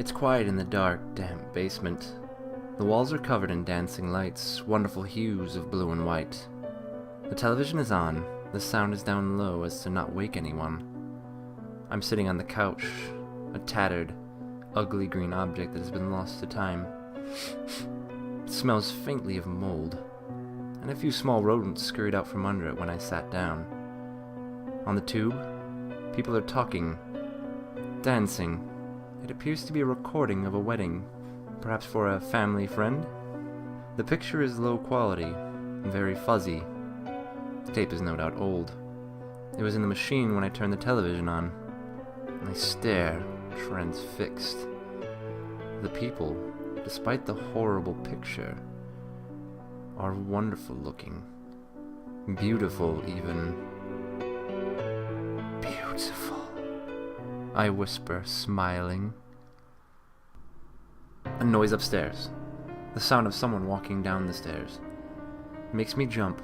It's quiet in the dark, damp basement. The walls are covered in dancing lights, wonderful hues of blue and white. The television is on. The sound is down low as to not wake anyone. I'm sitting on the couch, a tattered, ugly green object that has been lost to time. It smells faintly of mold, and a few small rodents scurried out from under it when I sat down. On the tube, people are talking, dancing. It appears to be a recording of a wedding, perhaps for a family friend. The picture is low quality, very fuzzy. The tape is no doubt old. It was in the machine when I turned the television on. I stare, transfixed. The people, despite the horrible picture, are wonderful looking. Beautiful, even. Beautiful, I whisper, smiling. A noise upstairs. The sound of someone walking down the stairs. Makes me jump,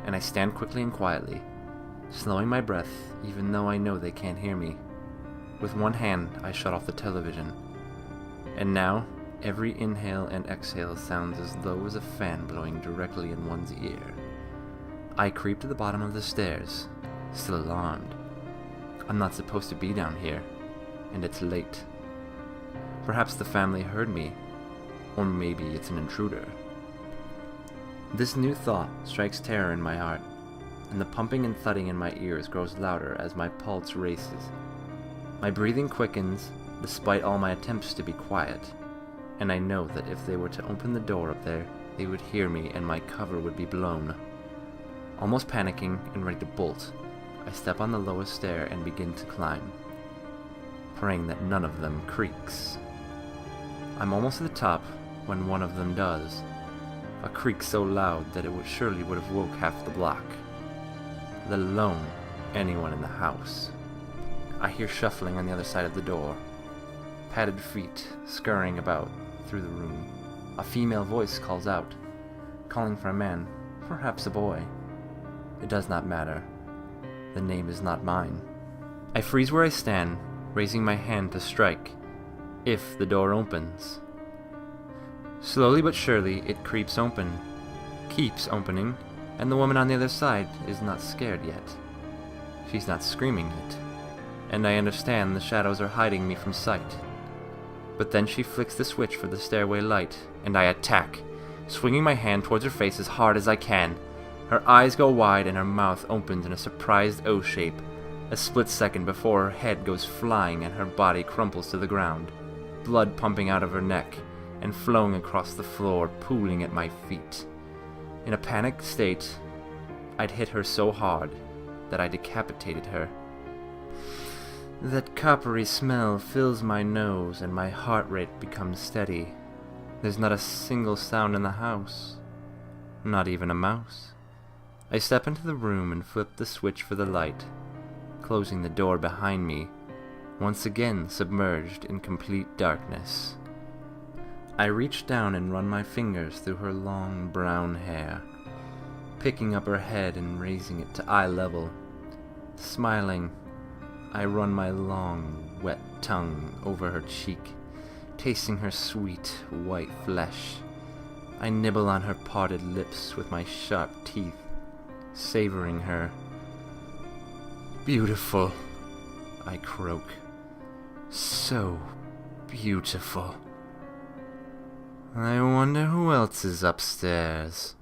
and I stand quickly and quietly, slowing my breath even though I know they can't hear me. With one hand, I shut off the television. And now, every inhale and exhale sounds as low as a fan blowing directly in one's ear. I creep to the bottom of the stairs, still alarmed. I'm not supposed to be down here, and it's late. Perhaps the family heard me, or maybe it's an intruder. This new thought strikes terror in my heart, and the pumping and thudding in my ears grows louder as my pulse races. My breathing quickens, despite all my attempts to be quiet, and I know that if they were to open the door up there, they would hear me and my cover would be blown. Almost panicking and ready to bolt, I step on the lowest stair and begin to climb, praying that none of them creaks. I'm almost at the top when one of them does, a creak so loud that it surely would have woke half the block, let alone anyone in the house. I hear shuffling on the other side of the door, padded feet scurrying about through the room. A female voice calls out, calling for a man, perhaps a boy. It does not matter. The name is not mine. I freeze where I stand, raising my hand to strike, if the door opens. Slowly but surely it creeps open, keeps opening, and the woman on the other side is not scared yet. She's not screaming yet, and I understand the shadows are hiding me from sight. But then she flicks the switch for the stairway light, and I attack, swinging my hand towards her face as hard as I can. Her eyes go wide and her mouth opens in a surprised O shape, a split second before her head goes flying and her body crumples to the ground, blood pumping out of her neck and flowing across the floor, pooling at my feet. In a panicked state, I'd hit her so hard that I decapitated her. That coppery smell fills my nose and my heart rate becomes steady. There's not a single sound in the house, not even a mouse. I step into the room and flip the switch for the light, closing the door behind me, once again submerged in complete darkness. I reach down and run my fingers through her long brown hair, picking up her head and raising it to eye level. Smiling, I run my long, wet tongue over her cheek, tasting her sweet, white flesh. I nibble on her parted lips with my sharp teeth, savoring her. Beautiful, I croak. So beautiful. I wonder who else is upstairs.